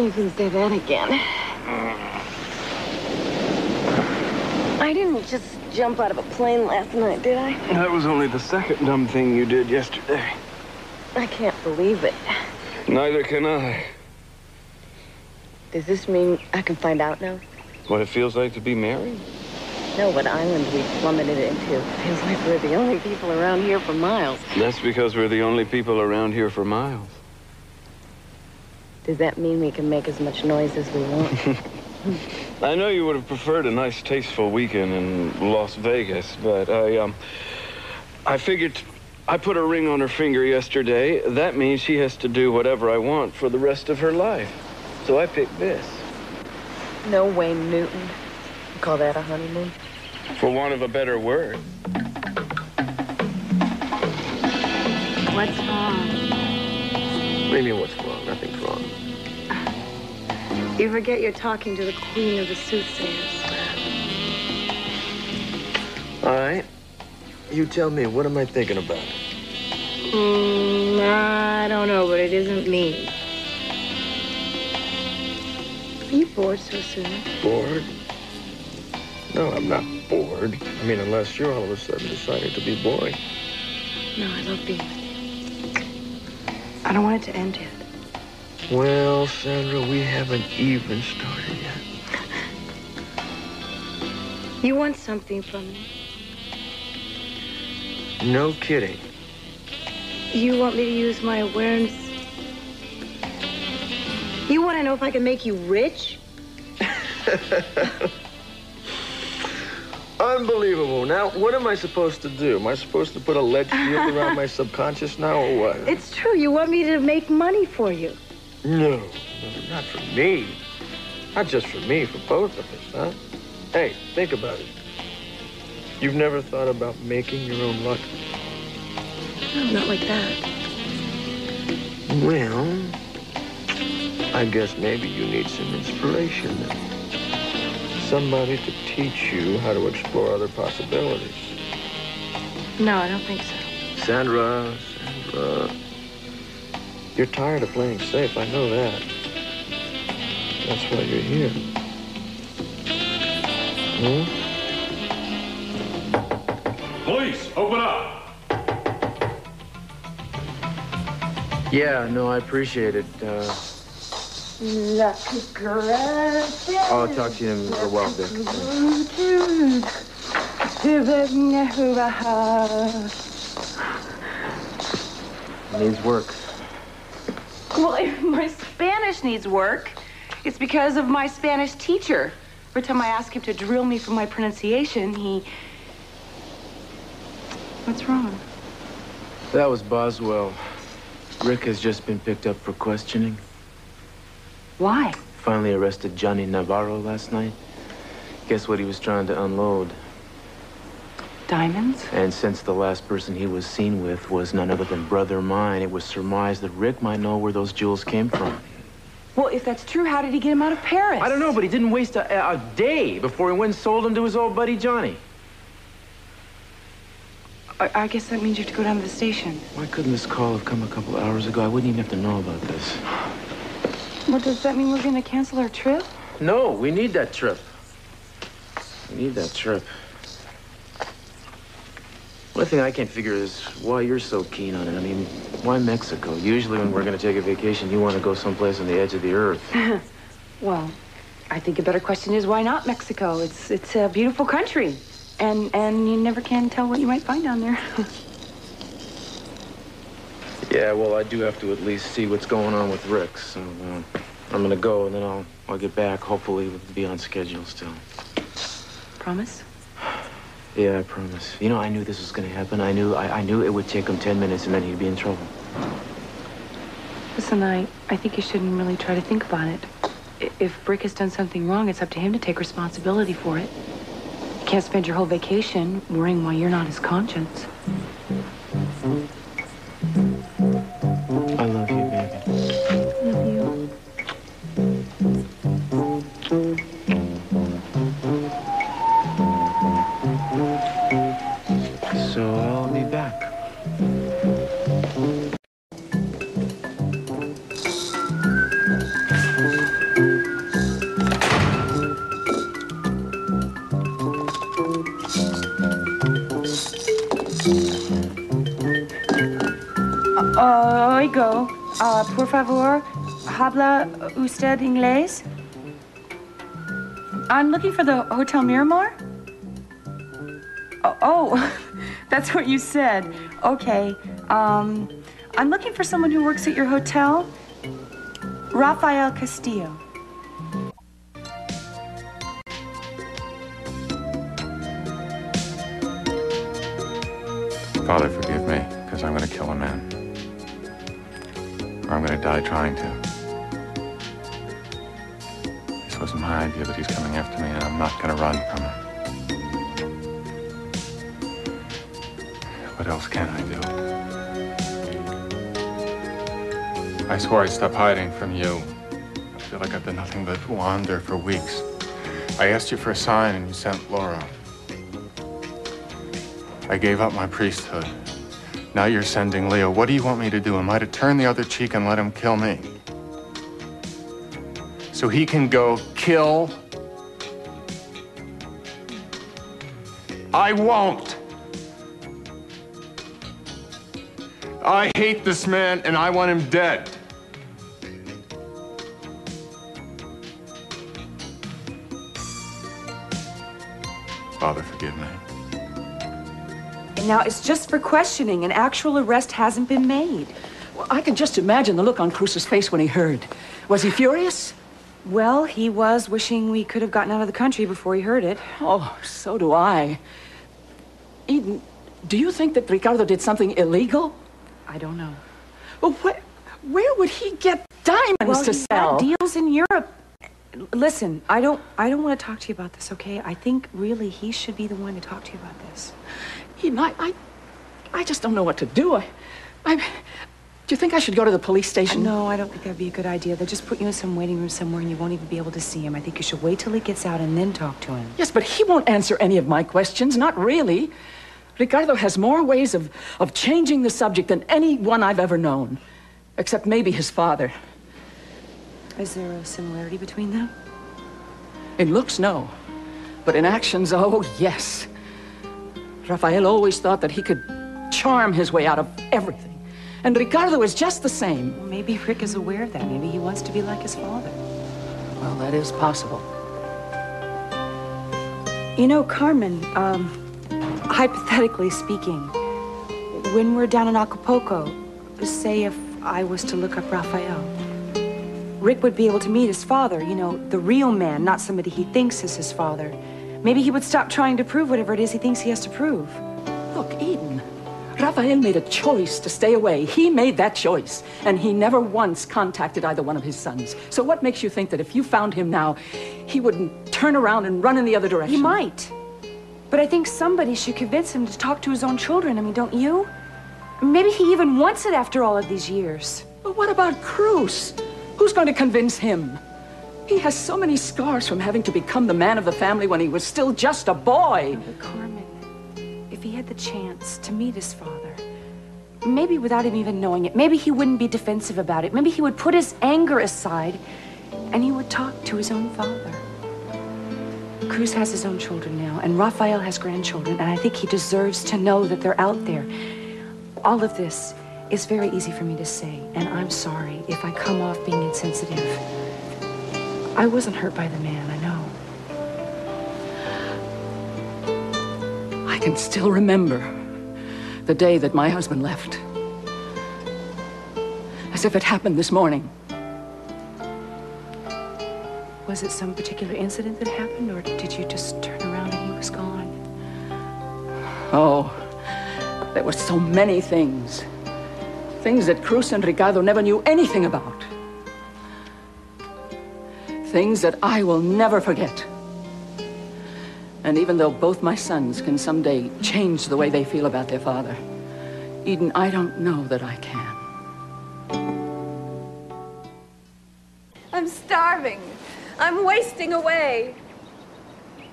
You can say that again. I didn't just jump out of a plane last night, did I? That was only the second dumb thing you did yesterday. I can't believe it. Neither can I. Does this mean I can find out now? What it feels like to be married? No, what island we plummeted into. Feels like we're the only people around here for miles. That's because we're the only people around here for miles. Does that mean we can make as much noise as we want? I know you would have preferred a nice, tasteful weekend in Las Vegas, but I figured I put a ring on her finger yesterday. That means she has to do whatever I want for the rest of her life. So I picked this. No way, Newton. You call that a honeymoon? For want of a better word. What's wrong? What do you mean, what's wrong? Nothing's wrong. You forget you're talking to the queen of the soothsayers. All right. You tell me, what am I thinking about? I don't know, but it isn't me. Are you bored so soon? Bored? No, I'm not bored. I mean, unless you're all of a sudden deciding to be boring. No, I love being with you. I don't want it to end yet. Well, Sandra, we haven't even started yet. You want something from me? No kidding. You want me to use my awareness? You want to know if I can make you rich? Unbelievable. Now, what am I supposed to do? Am I supposed to put a lead shield around my subconscious now, or what? It's true. You want me to make money for you. No, not for me. Not just for me, for both of us, huh? Hey, think about it. You've never thought about making your own luck? No, not like that. Well, I guess maybe you need some inspiration then. Somebody to teach you how to explore other possibilities. No, I don't think so. Sandra. You're tired of playing safe, I know that. That's why you're here. Hmm? Police, open up! Yeah, no, I appreciate it. Lucky grass. I'll talk to you in a little while, Vic. It needs work. Well, if my Spanish needs work, it's because of my Spanish teacher. Every time I ask him to drill me for my pronunciation, he... What's wrong? That was Boswell. Rick has just been picked up for questioning. Why? Finally arrested Johnny Navarro last night. Guess what he was trying to unload? Diamonds? And since the last person he was seen with was none other than brother mine, it was surmised that Rick might know where those jewels came from. Well, if that's true, how did he get him out of Paris? I don't know, but he didn't waste a day before he went and sold them to his old buddy Johnny. I guess that means you have to go down to the station. Why couldn't this call have come a couple hours ago? I wouldn't even have to know about this. What, does that mean we're going to cancel our trip? No, we need that trip. We need that trip. One thing I can't figure is why you're so keen on it. I mean, why Mexico? Usually when we're going to take a vacation, you want to go someplace on the edge of the earth. Well, I think a better question is why not Mexico? It's a beautiful country. And you never can tell what you might find down there. Yeah, well, I do have to at least see what's going on with Rick. So I'm going to go, and then I'll get back. Hopefully we'll be on schedule still. Promise? Yeah, I promise. You know, I knew this was going to happen. I knew it would take him 10 minutes, and then he'd be in trouble. Listen, I think you shouldn't really try to think about it. If Rick has done something wrong, it's up to him to take responsibility for it. You can't spend your whole vacation worrying why you're not his conscience. I love you, baby. Love you. So I'll be back. go. Por favor, habla usted inglés? I'm looking for the Hotel Miramar. Oh, that's what you said. Okay. I'm looking for someone who works at your hotel. Rafael Castillo. Father, forgive me, because I'm going to kill a man. Or I'm going to die trying to. This wasn't my idea, but he's coming after me, and I'm not going to run from him. What else can I do? I swore I'd stop hiding from you. I feel like I've done nothing but wander for weeks. I asked you for a sign, and you sent Laura. I gave up my priesthood. Now you're sending Leo. What do you want me to do? Am I to turn the other cheek and let him kill me? So he can go kill? I won't. I hate this man and I want him dead. Father, forgive me. Now, it's just for questioning. An actual arrest hasn't been made. Well, I can just imagine the look on Cruz's face when he heard. Was he furious? Well, he was wishing we could have gotten out of the country before he heard it. Oh, so do I. Eden, do you think that Ricardo did something illegal? I don't know. Well, where would he get diamonds to sell? He had deals in Europe. Listen, I don't want to talk to you about this, okay? I think really he should be the one to talk to you about this. Eden, I just don't know what to do. Do you think I should go to the police station? No, I don't think that'd be a good idea. They'll just put you in some waiting room somewhere and you won't even be able to see him. I think you should wait till he gets out and then talk to him. Yes, but he won't answer any of my questions. Not really. Ricardo has more ways of changing the subject than anyone I've ever known. Except maybe his father. Is there a similarity between them? In looks, no. But in actions, oh, yes. Rafael always thought that he could charm his way out of everything. And Ricardo is just the same. Well, maybe Rick is aware of that. Maybe he wants to be like his father. Well, that is possible. You know, Carmen, hypothetically speaking, when we're down in Acapulco, say if I was to look up Rafael, Rick would be able to meet his father, you know, the real man, not somebody he thinks is his father. Maybe he would stop trying to prove whatever it is he thinks he has to prove. Look, Eden, Rafael made a choice to stay away. He made that choice, and he never once contacted either one of his sons. So what makes you think that if you found him now, he wouldn't turn around and run in the other direction? He might. But I think somebody should convince him to talk to his own children. I mean, don't you? Maybe he even wants it after all of these years. But what about Cruz? Who's going to convince him? He has so many scars from having to become the man of the family when he was still just a boy. But Carmen, if he had the chance to meet his father, maybe without him even knowing it, maybe he wouldn't be defensive about it. Maybe he would put his anger aside and he would talk to his own father. Cruz has his own children now, and Rafael has grandchildren, and I think he deserves to know that they're out there. All of this is very easy for me to say, and I'm sorry if I come off being insensitive. I wasn't hurt by the man, I know. I can still remember the day that my husband left. As if it happened this morning. Was it some particular incident that happened, or did you just turn around and he was gone? Oh, there were so many things. Things that Cruz and Ricardo never knew anything about. Things that I will never forget. And even though both my sons can someday change the way they feel about their father, Eden, I don't know that I can. I'm starving. I'm wasting away.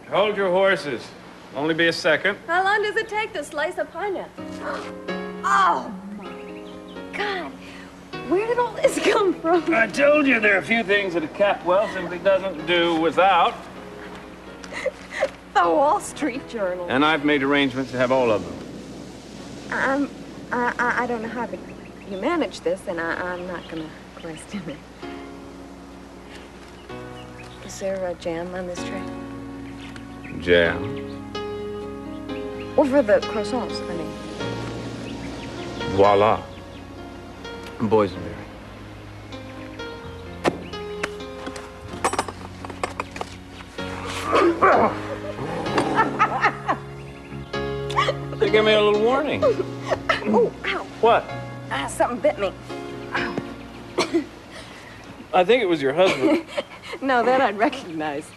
Hold your horses. Only be a second. How long does it take to slice a pineapple? Oh, my God. Where did all this come from? I told you there are a few things that a Capwell simply doesn't do without. The Wall Street Journal. And I've made arrangements to have all of them. I don't know how to you manage this, then I'm not gonna question it. Is there a jam on this tray? Jam? Over the croissants, I mean. Voila. Boysenberry. They gave me a little warning. Oh, ow. What? Something bit me. Ow. I think it was your husband. No, that I'd recognize.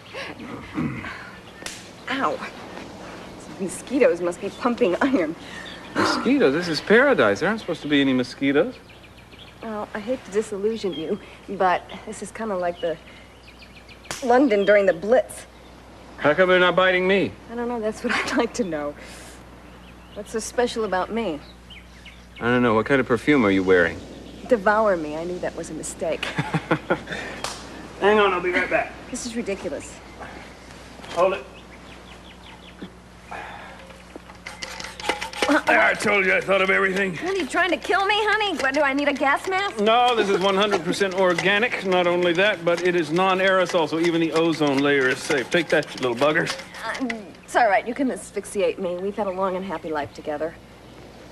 Ow. These mosquitoes must be pumping iron. Mosquitoes? This is paradise. There aren't supposed to be any mosquitoes. Well, I hate to disillusion you, but this is kind of like the London during the Blitz. How come they're not biting me? I don't know. That's what I'd like to know. What's so special about me? I don't know. What kind of perfume are you wearing? Devour me. I knew that was a mistake. Hang on, I'll be right back. This is ridiculous. Hold it. I told you I thought of everything. What, are you trying to kill me, honey? What, do I need a gas mask? No, this is 100% organic. Not only that, but it is non-aerosol, so even the ozone layer is safe. Take that, you little bugger. It's all right. You can asphyxiate me. We've had a long and happy life together.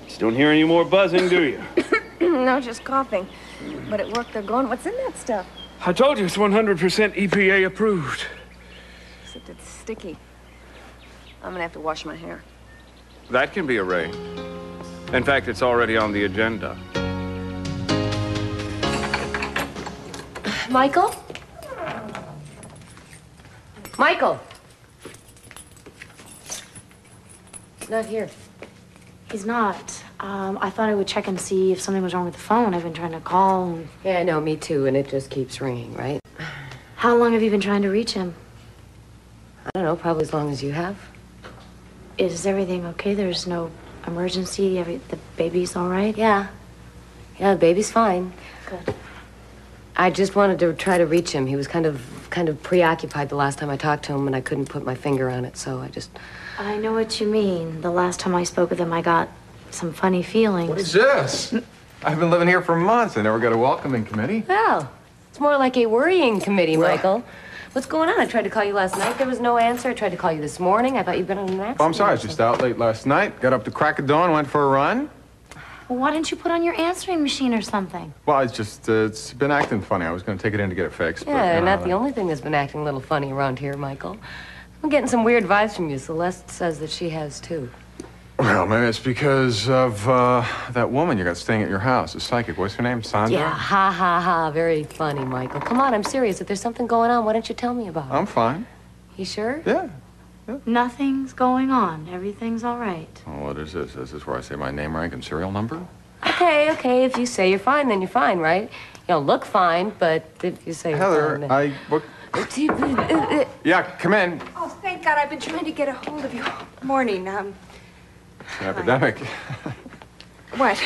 Just don't hear any more buzzing, do you? No, just coughing. But at work, they're going, what's in that stuff? I told you it's 100% EPA approved. Except it's sticky. I'm gonna have to wash my hair. That can be arranged. In fact, it's already on the agenda. Michael? Michael! Not here. He's not. I thought I would check and see if something was wrong with the phone. I've been trying to call and... Yeah, I know, me too, and it just keeps ringing, right? How long have you been trying to reach him? I don't know, probably as long as you have. Is everything okay? There's no emergency? The baby's all right? Yeah. Yeah, the baby's fine. Good. I just wanted to try to reach him. He was kind of preoccupied the last time I talked to him, and I couldn't put my finger on it, so I just... I know what you mean. The last time I spoke with him, I got some funny feelings. What is this? I've been living here for months. I never got a welcoming committee. Well, it's more like a worrying committee, Michael. What's going on? I tried to call you last night. There was no answer. I tried to call you this morning. I thought you'd been on an accident. Well, I'm sorry. I was just out late last night. Got up to crack of dawn, went for a run. Well, why didn't you put on your answering machine or something? Well, it's been acting funny. I was going to take it in to get it fixed. Yeah, but, not the only thing that's been acting a little funny around here, Michael. I'm getting some weird vibes from you. Celeste says that she has, too. Well, maybe it's because of that woman you got staying at your house, a psychic. What's her name? Sandra? Yeah, ha, ha, ha. Very funny, Michael. Come on, I'm serious. If there's something going on, why don't you tell me about it? I'm fine. You sure? Yeah. Nothing's going on. Everything's all right. Oh, what is this? Is this where I say my name, rank, and serial number? Okay. If you say you're fine, then you're fine, right? You don't look fine, but if you say you're Heather, fine... What? Yeah, come in. Oh, thank God. I've been trying to get a hold of you. Morning. It's an epidemic. What?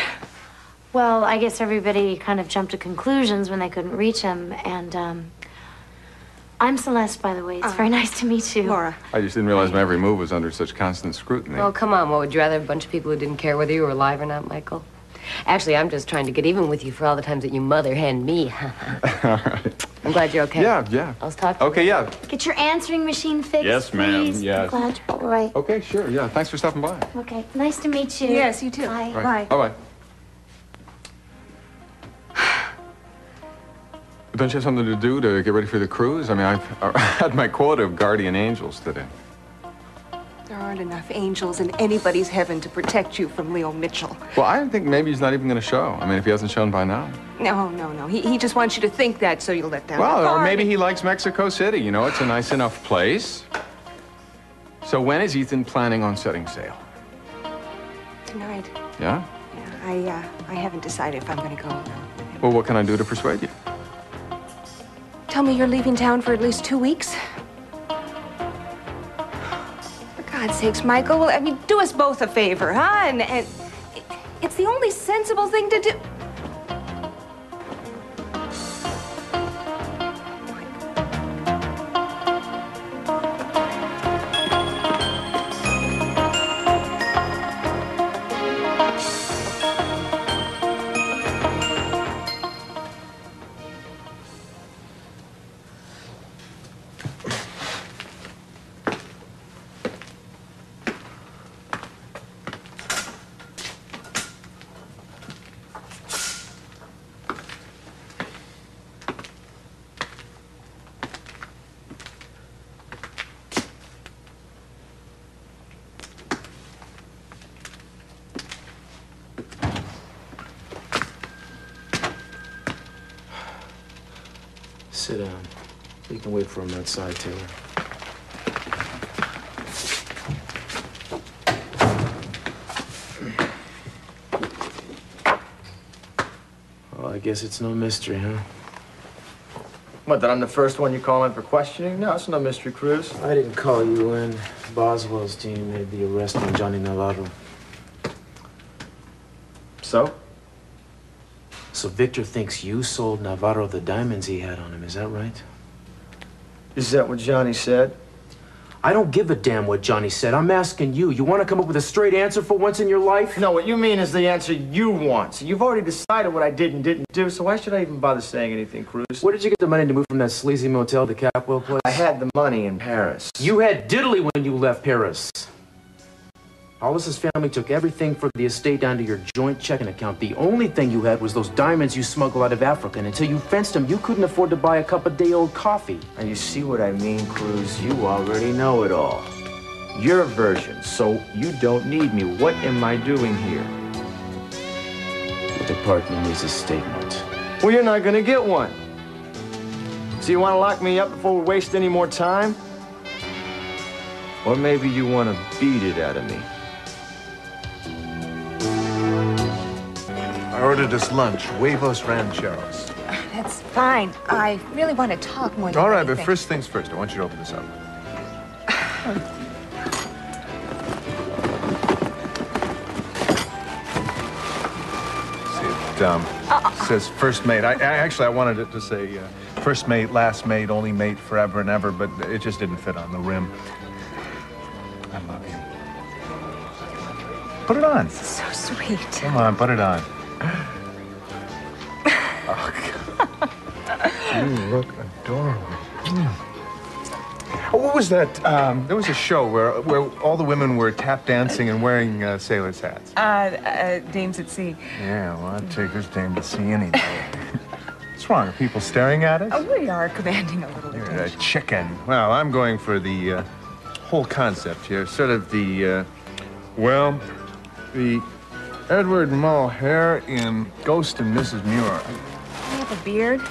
Well, I guess everybody kind of jumped to conclusions when they couldn't reach him, and, I'm Celeste, by the way. It's very nice to meet you. Laura. I just didn't realize my every move was under such constant scrutiny. Oh, come on. What, would you rather have a bunch of people who didn't care whether you were alive or not, Michael? Actually, I'm just trying to get even with you for all the times that you mother-hen me. All right. I'm glad you're okay. Yeah. I'll talk to you. Okay, yeah. Get your answering machine fixed, Yes, ma'am. please. Yes. I'm glad you're all right. Okay, sure. Yeah, thanks for stopping by. Okay, nice to meet you. Yes, you too. Bye. Right. Bye-bye. Don't you have something to do to get ready for the cruise? I mean, I've had my quota of guardian angels today. There aren't enough angels in anybody's heaven to protect you from Leo Mitchell. Well, I think maybe he's not even going to show. I mean, if he hasn't shown by now. No. He just wants you to think that so you'll let down Well, the or guard. maybe he likes Mexico City. You know, it's a nice enough place. So when is Ethan planning on setting sail? Tonight. Yeah? Yeah, I haven't decided if I'm going to go. Well, what can I do to persuade you? Tell me you're leaving town for at least 2 weeks. For God's sakes, Michael, well, I mean, do us both a favor, huh? And it's the only sensible thing to do. Sit down. You can wait for him outside, Taylor. Well, I guess it's no mystery, huh? What, that I'm the first one you call in for questioning? No, it's no mystery, Cruz. I didn't call you in. Boswell's team made the arrest on Johnny Navarro. So? So Victor thinks you sold Navarro the diamonds he had on him, is that right? Is that what Johnny said? I don't give a damn what Johnny said. I'm asking you. You want to come up with a straight answer for once in your life? No, what you mean is the answer you want. So you've already decided what I did and didn't do, so why should I even bother saying anything, Cruz? Where did you get the money to move from that sleazy motel to Capwell place? I had the money in Paris. You had diddly when you left Paris. Hollis's family took everything for the estate down to your joint checking account. The only thing you had was those diamonds you smuggled out of Africa, and until you fenced them, you couldn't afford to buy a cup of day-old coffee. And you see what I mean, Cruz? You already know it all. Your version, so you don't need me. What am I doing here? The department needs a statement. Well, you're not gonna get one. So you wanna lock me up before we waste any more time? Or maybe you wanna beat it out of me. I ordered us lunch, huevos rancheros. That's fine. I really want to talk more than All right, anything. but first things first. I want you to open this up. See, it says first mate. I wanted it to say first mate, last mate, only mate, forever and ever, but it just didn't fit on the rim. I love you. Put it on. So sweet. Come on, put it on. Oh, God. You look adorable. Oh, what was that? There was a show where all the women were tap dancing and wearing sailors' hats. Dames at Sea. Yeah, well, I'd take this dame to see any day. What's wrong? Are people staring at us? Oh, we are commanding a little You're attention. a chicken. Well, I'm going for the whole concept here. Sort of the, the Edward Mulhare in Ghost and Mrs. Muir. You have a beard?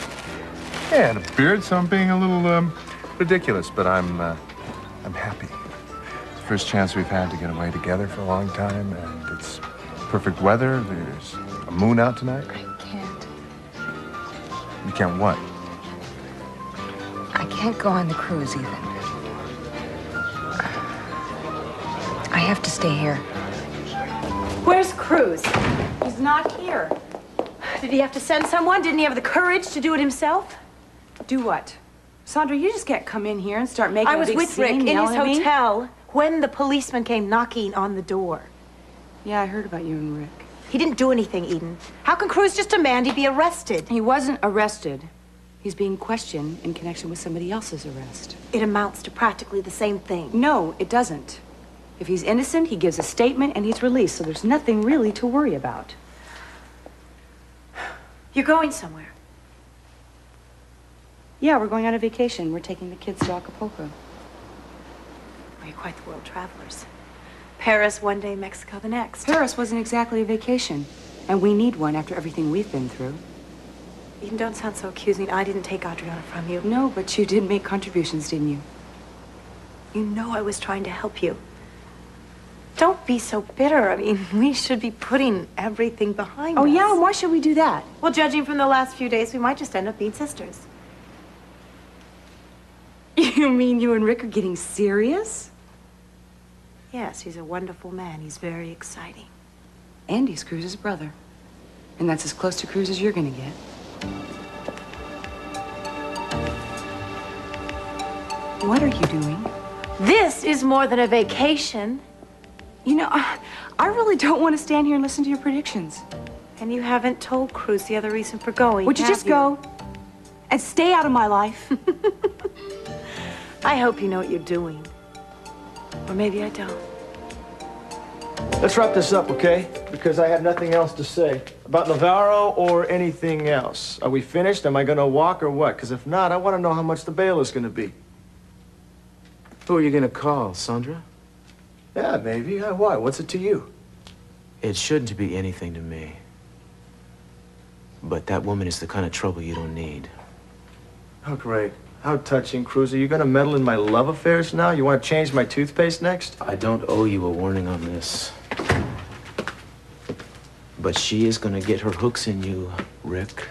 Yeah, I had a beard, so I'm being a little ridiculous, but I'm happy. It's the first chance we've had to get away together for a long time, and it's perfect weather. There's a moon out tonight. I can't. You can't what? I can't go on the cruise, Ethan. I have to stay here. Where's Cruz? He's not here. Did he have to send someone? Didn't he have the courage to do it himself? Do what? Sandra, you just can't come in here and start making I a was big with Rick scene, in his yelling at me. hotel when the policeman came knocking on the door. Yeah, I heard about you and Rick. He didn't do anything, Eden. How can Cruz just demand he be arrested? He wasn't arrested. He's being questioned in connection with somebody else's arrest. It amounts to practically the same thing. No, it doesn't. If he's innocent, he gives a statement and he's released, so there's nothing really to worry about. You're going somewhere. Yeah, we're going on a vacation. We're taking the kids to Acapulco. Well, you're quite the world travelers. Paris one day, Mexico the next. Paris wasn't exactly a vacation, and we need one after everything we've been through. Eden, don't sound so accusing. I didn't take Adriana from you. No, but you did make contributions, didn't you? You know I was trying to help you. Don't be so bitter. I mean, we should be putting everything behind us. Oh, yeah? And why should we do that? Well, judging from the last few days, we might just end up being sisters. You mean you and Rick are getting serious? Yes, he's a wonderful man. He's very exciting. And he's Cruz's brother. And that's as close to Cruz as you're gonna get. What are you doing? This is more than a vacation. You know, I really don't want to stand here and listen to your predictions. And you haven't told Cruz the other reason for going, Would you just go and stay out of my life? I hope you know what you're doing. Or maybe I don't. Let's wrap this up, okay? Because I have nothing else to say about Navarro or anything else. Are we finished? Am I gonna walk or what? Because if not, I want to know how much the bail is gonna be. Who are you gonna call, Sandra? Yeah, maybe. Why? What's it to you? It shouldn't be anything to me. But that woman is the kind of trouble you don't need. Oh, great. How touching, Cruz. Are you going to meddle in my love affairs now? You want to change my toothpaste next? I don't owe you a warning on this. But she is going to get her hooks in you, Rick.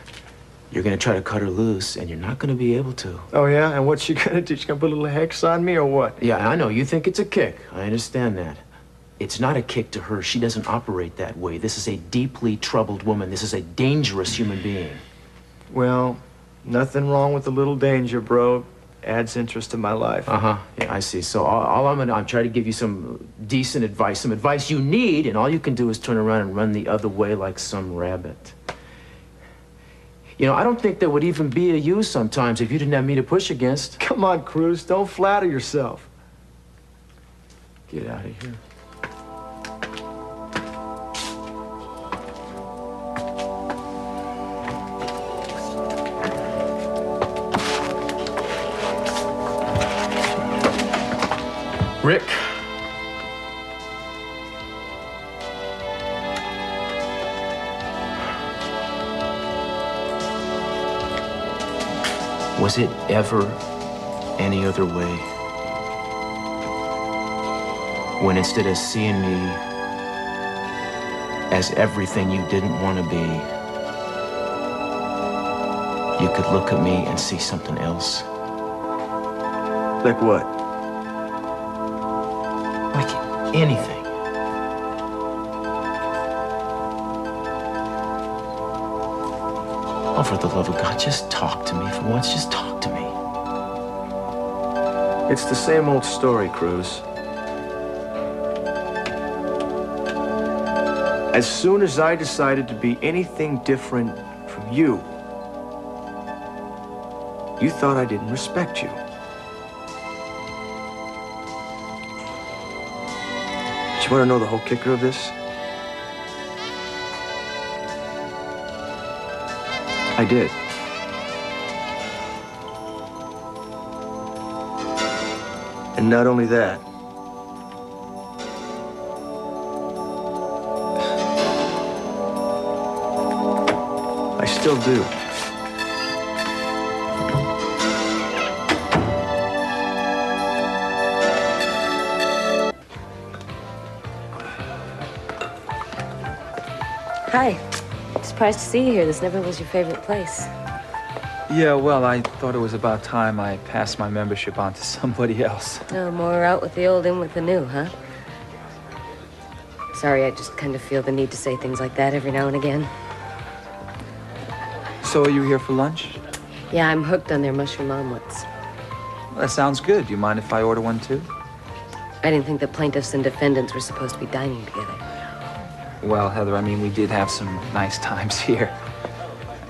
You're going to try to cut her loose, and you're not going to be able to. Oh, yeah? And what's she going to do? She's going to put a little hex on me or what? Yeah, I know. You think it's a kick. I understand that. It's not a kick to her. She doesn't operate that way. This is a deeply troubled woman. This is a dangerous human being. Well, nothing wrong with a little danger, bro. Adds interest to my life. Uh-huh. Yeah, I see. So I'm trying to give you some decent advice, some advice you need, and all you can do is turn around and run the other way like some rabbit. You know, I don't think there would even be a you sometimes if you didn't have me to push against. Come on, Cruz. Don't flatter yourself. Get out of here. Rick. Was it ever any other way? When instead of seeing me as everything you didn't want to be, you could look at me and see something else? Like what? Like anything. Oh, for the love of God, just talk to me for once. Just talk to me. It's the same old story, Cruz. As soon as I decided to be anything different from you, you thought I didn't respect you. Do you want to know the whole kicker of this? I did. And not only that, I still do. Hi. Surprised to see you here. This never was your favorite place. Yeah, well, I thought it was about time I passed my membership on to somebody else. No more out with the old, in with the new, huh? Sorry, I just kind of feel the need to say things like that every now and again. So are you here for lunch? Yeah, I'm hooked on their mushroom omelets. Well, that sounds good. Do you mind if I order one too? I didn't think that plaintiffs and defendants were supposed to be dining together. Well, Heather, I mean, we did have some nice times here.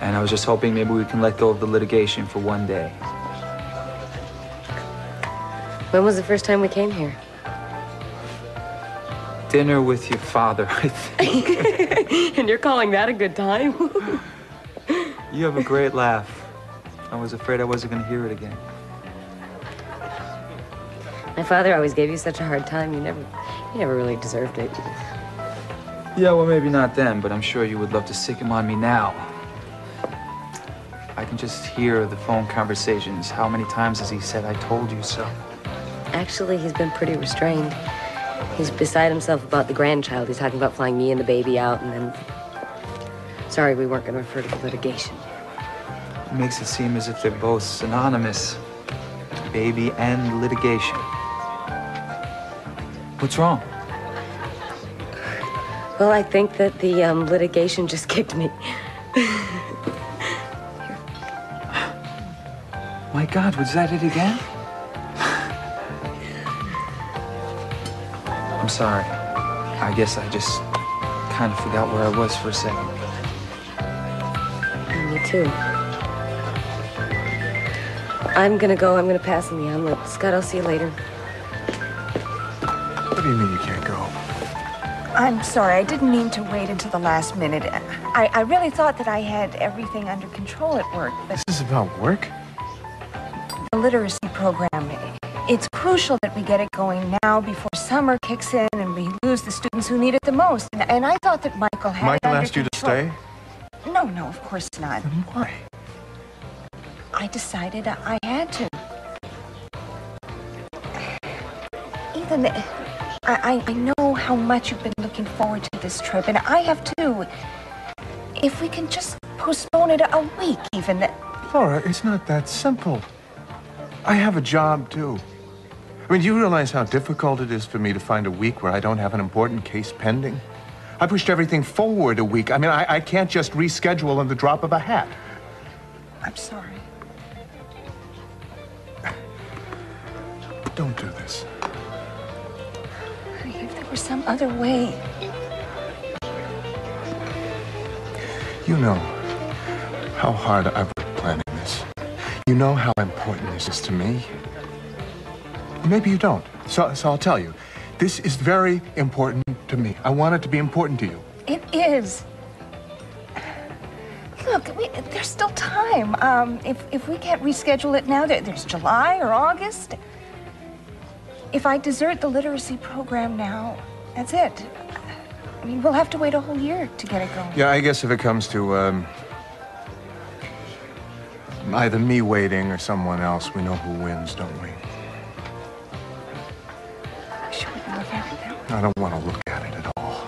And I was just hoping maybe we can let go of the litigation for one day. When was the first time we came here? Dinner with your father, I think. And you're calling that a good time? You have a great laugh. I was afraid I wasn't going to hear it again. My father always gave you such a hard time. You never really deserved it. Yeah, well, maybe not then, but I'm sure you would love to sick him on me now. I can just hear the phone conversations. How many times has he said, "I told you so"? Actually, he's been pretty restrained. He's beside himself about the grandchild. He's talking about flying me and the baby out, and then... Sorry, we weren't going to refer to the litigation. It makes it seem as if they're both synonymous. Baby and litigation. What's wrong? Well, I think that the litigation just kicked me. My God, was that it again? I'm sorry. I guess I just kind of forgot where I was for a second. Me too. I'm gonna go. I'm gonna pass on the omelet. Scott, I'll see you later. What do you mean you can't go? I'm sorry, I didn't mean to wait until the last minute. I really thought that I had everything under control at work, but... This is about work? The literacy program, it's crucial that we get it going now before summer kicks in and we lose the students who need it the most. And I thought that Michael had Michael it under asked you to control. stay? No, of course not. Then why? I decided I had to. Ethan, I know how much you've been looking forward to this trip, and I have too. If we can just postpone it a week, even. Laura, it's not that simple. I have a job, too. I mean, do you realize how difficult it is for me to find a week where I don't have an important case pending? I pushed everything forward a week. I mean, I can't just reschedule on the drop of a hat. I'm sorry. Don't do this. If there were some other way. You know how hard I've worked planning this. You know how important this is to me. Maybe you don't. So I'll tell you. This is very important to me. I want it to be important to you. It is. Look, there's still time. If we can't reschedule it now, there's July or August. If I desert the literacy program now, that's it. I mean, we'll have to wait a whole year to get it going. Yeah, I guess if it comes to either me waiting or someone else, we know who wins, don't we? Should we look at it now? I don't want to look at it at all.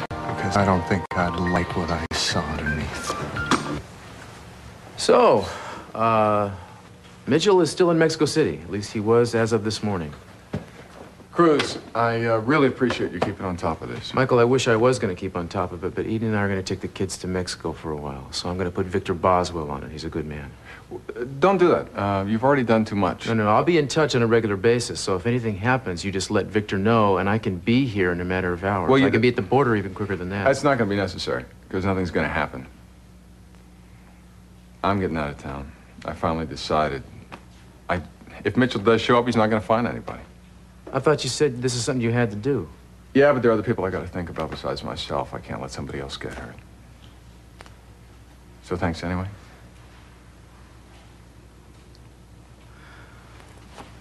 Because I don't think I'd like what I saw underneath. So, Mitchell is still in Mexico City. At least he was as of this morning. Cruz, I really appreciate you keeping on top of this. Michael, I wish I was going to keep on top of it, but Edie and I are going to take the kids to Mexico for a while. So I'm going to put Victor Boswell on it. He's a good man. Don't do that. You've already done too much. No, I'll be in touch on a regular basis. So if anything happens, you just let Victor know, and I can be here in a matter of hours. Well, I can be at the border even quicker than that. That's not going to be necessary, because nothing's going to happen. I'm getting out of town. I finally decided. If Mitchell does show up, he's not going to find anybody. I thought you said this is something you had to do. Yeah, but there are other people I got to think about besides myself. I can't let somebody else get hurt. So thanks anyway.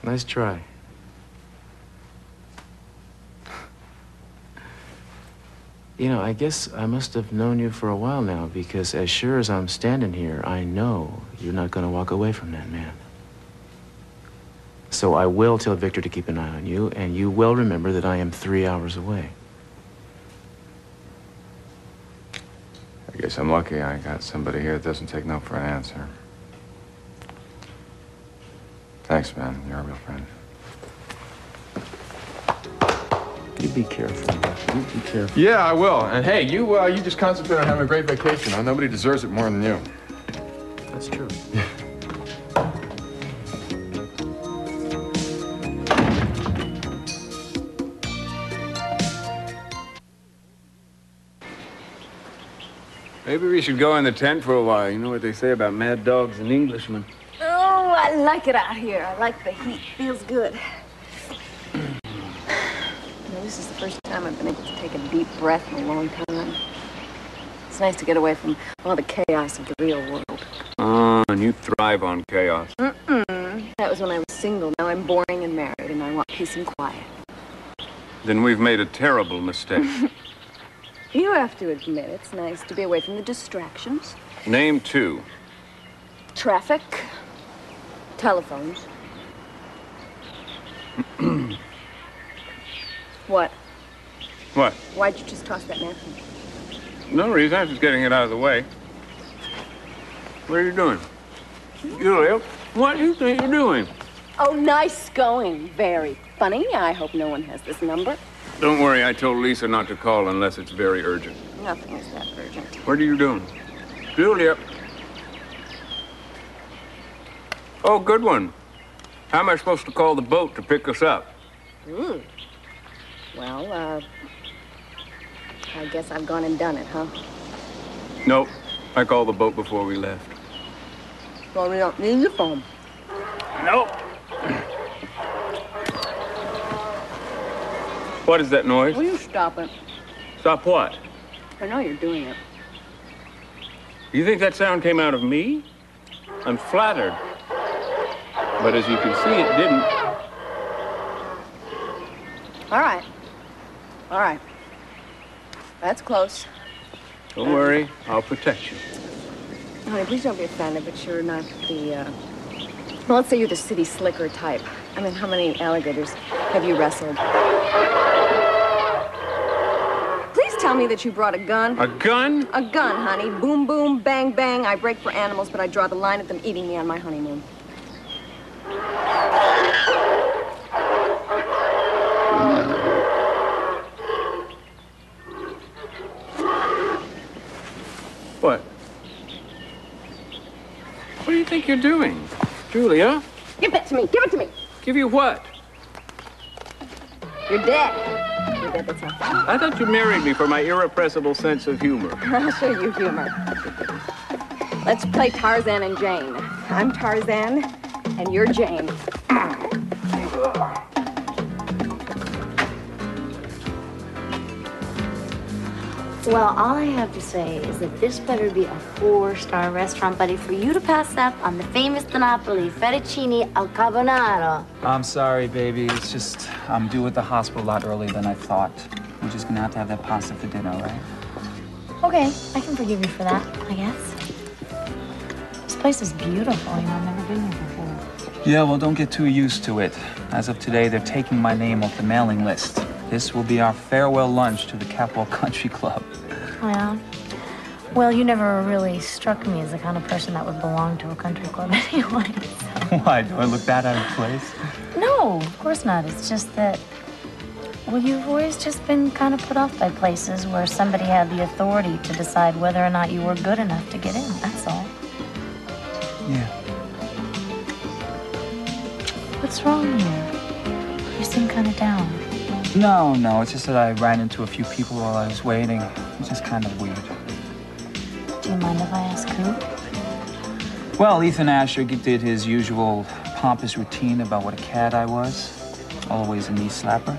Nice try. You know, I guess I must have known you for a while now, because as sure as I'm standing here, I know you're not going to walk away from that man. So I will tell Victor to keep an eye on you, and you will remember that I am 3 hours away. I guess I'm lucky I got somebody here that doesn't take no for an answer. Thanks, man. You're a real friend. You be careful. You be careful. Yeah, I will. And hey, you just concentrate on having a great vacation. Huh? Nobody deserves it more than you. That's true. Maybe we should go in the tent for a while. You know what they say about mad dogs and Englishmen. Oh, I like it out here. I like the heat. Feels good. This is the first time I've been able to take a deep breath in a long time. It's nice to get away from all the chaos of the real world. And you thrive on chaos. That was when I was single. Now I'm boring and married, and I want peace and quiet. Then we've made a terrible mistake. You have to admit it's nice to be away from the distractions. Name two. Traffic. Telephones. What? What? Why'd you just toss that napkin? No reason. I was just getting it out of the way. What are you doing? Julia, what do you think you're doing? Oh, nice going. Very funny. I hope no one has this number. Don't worry. I told Lisa not to call unless it's very urgent. Nothing is that urgent. What are you doing? Julia. Oh, good one. How am I supposed to call the boat to pick us up? Well, I guess I've gone and done it, huh? Nope. I called the boat before we left. Well, we don't need the phone. Nope. What is that noise? Will you stop it? Stop what? I know you're doing it. You think that sound came out of me? I'm flattered. But as you can see, it didn't. All right. All right. That's close. Don't worry. I'll protect you. Honey, please don't be offended, but you're not the, well, let's say you're the city slicker type. I mean, how many alligators have you wrestled? Please tell me that you brought a gun. A gun? A gun, honey. Boom, boom, bang, bang. I break for animals, but I draw the line at them eating me on my honeymoon. What? What do you think you're doing? Julia? Give it to me. Give it to me. Give you what? You're dead. You're dead, that's not funny. I thought you married me for my irrepressible sense of humor. I'll show you humor. Let's play Tarzan and Jane. I'm Tarzan, and you're Jane. Well, all I have to say is that this better be a 4-star restaurant, buddy, for you to pass up on the famous Napoli fettuccine al carbonaro. I'm sorry, baby. It's just I'm due at the hospital a lot earlier than I thought. We're just gonna have to have that pasta for dinner, right? Okay, I can forgive you for that, I guess. This place is beautiful, you know, I've never been here before. Yeah, well, don't get too used to it. As of today, they're taking my name off the mailing list. This will be our farewell lunch to the Capitol Country Club. Yeah. Well, you never really struck me as the kind of person that would belong to a country club anyway. So. Why? Do I look that out of place? No, of course not. It's just that, well, you've always just been kind of put off by places where somebody had the authority to decide whether or not you were good enough to get in. That's all. Yeah. What's wrong here? You seem kind of down. No, it's just that I ran into a few people while I was waiting. It's just kind of weird. Do you mind if I ask who? Well, Ethan Asher did his usual pompous routine about what a cad I was. Always a knee slapper.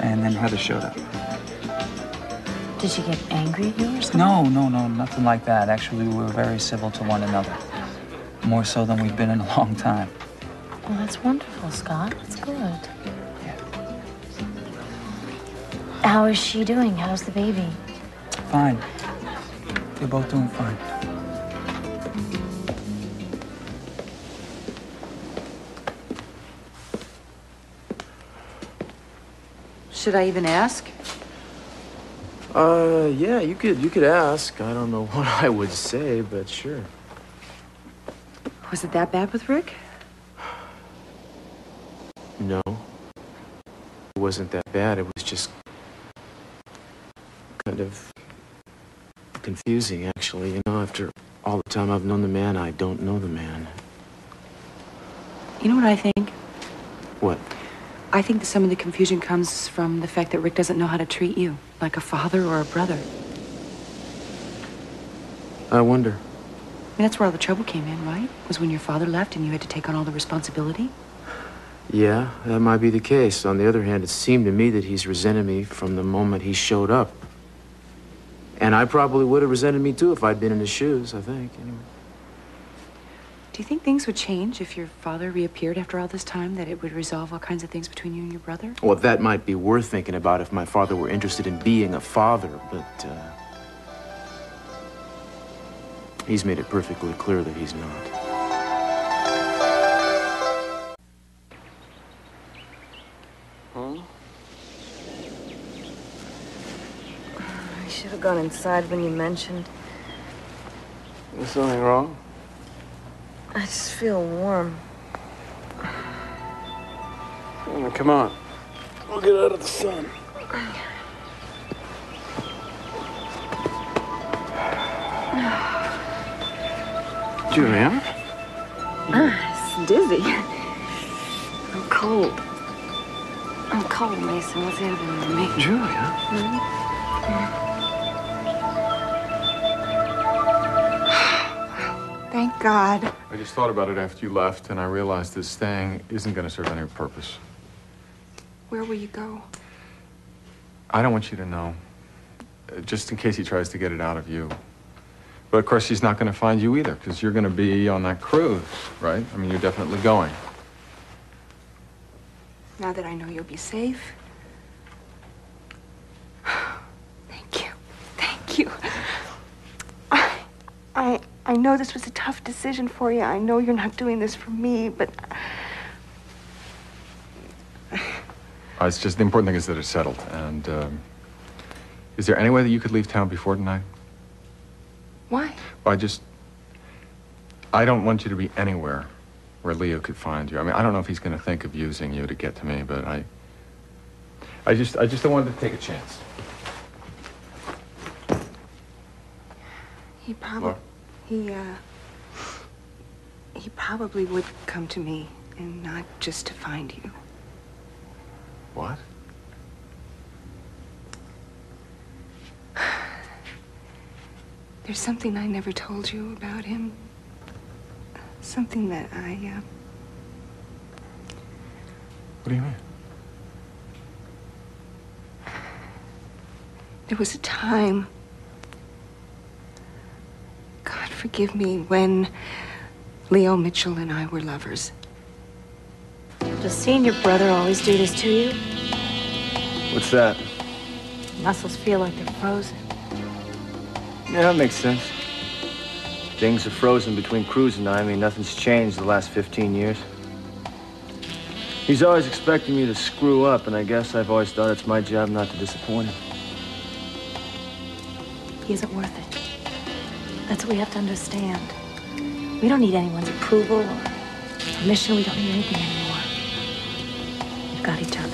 And then Heather showed up. Did she get angry at you or something? No, nothing like that. Actually, we were very civil to one another. More so than we've been in a long time. Well, that's wonderful, Scott. That's good. How is she doing? How's the baby? Fine. They're both doing fine. Should I even ask? Yeah, you could ask. I don't know what I would say, but sure. Was it that bad with Rick? No. It wasn't that bad. It was just kind of confusing, actually. You know, after all the time I've known the man, I don't know the man. You know what I think? What? I think that some of the confusion comes from the fact that Rick doesn't know how to treat you, like a father or a brother. I wonder. I mean, that's where all the trouble came in, right? Was when your father left and you had to take on all the responsibility? Yeah, that might be the case. On the other hand, it seemed to me that he's resented me from the moment he showed up. And I probably would have resented me too if I'd been in his shoes, I think, anyway. Do you think things would change if your father reappeared after all this time, that it would resolve all kinds of things between you and your brother? Well, that might be worth thinking about if my father were interested in being a father, but, he's made it perfectly clear that he's not. Huh? I should have gone inside when you mentioned. Is something wrong? I just feel warm. Oh, come on. We'll get out of the sun. Julia? It's dizzy. I'm cold. I'm cold, Mason. What's happening to me? Julia? Thank God. I just thought about it after you left, and I realized this staying isn't going to serve any purpose. Where will you go? I don't want you to know, just in case he tries to get it out of you. But of course, he's not going to find you either, because you're going to be on that cruise, right? I mean, you're definitely going. Now that I know you'll be safe. Thank you. Thank you. I know this was a tough decision for you. I know you're not doing this for me, but... It's just the important thing is that it's settled. And is there any way that you could leave town before tonight? Why? Well, I don't want you to be anywhere where Leo could find you. I mean, I don't know if he's going to think of using you to get to me, but I just don't want to take a chance. He probably would come to me, and not just to find you. What? There's something I never told you about him. Something that What do you mean? There was a time, God forgive me, when Leo Mitchell and I were lovers. Does seeing your brother always do this to you? What's that? Muscles feel like they're frozen. Yeah, that makes sense. Things are frozen between Cruz and I. I mean, nothing's changed the last 15 years. He's always expecting me to screw up, and I guess I've always thought it's my job not to disappoint him. He isn't worth it. That's what we have to understand. We don't need anyone's approval or permission. We don't need anything anymore. We've got each other.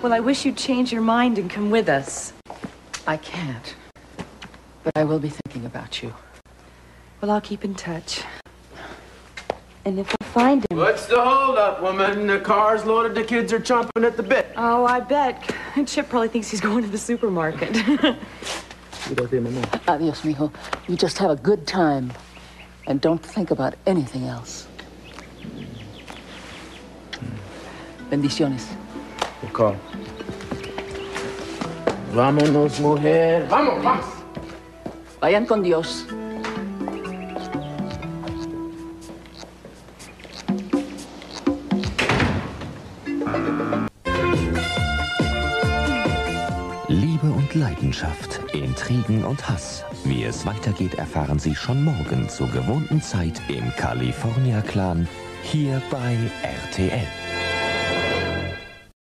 Well, I wish you'd change your mind and come with us. I can't. But I will be thinking about you. Well, I'll keep in touch. And if I find him... What's the holdup, woman? The car's loaded, the kids are chomping at the bit. Oh, I bet. Chip probably thinks he's going to the supermarket. Adios, mijo. You just have a good time. And don't think about anything else. Bendiciones. We'll call. Vámonos, mujer. Vamos, vamos. Vayan con Dios. Liebe und Leidenschaft, Intrigen und Hass. Wie es weitergeht, erfahren Sie schon morgen zur gewohnten Zeit im California Clan, hier bei RTL.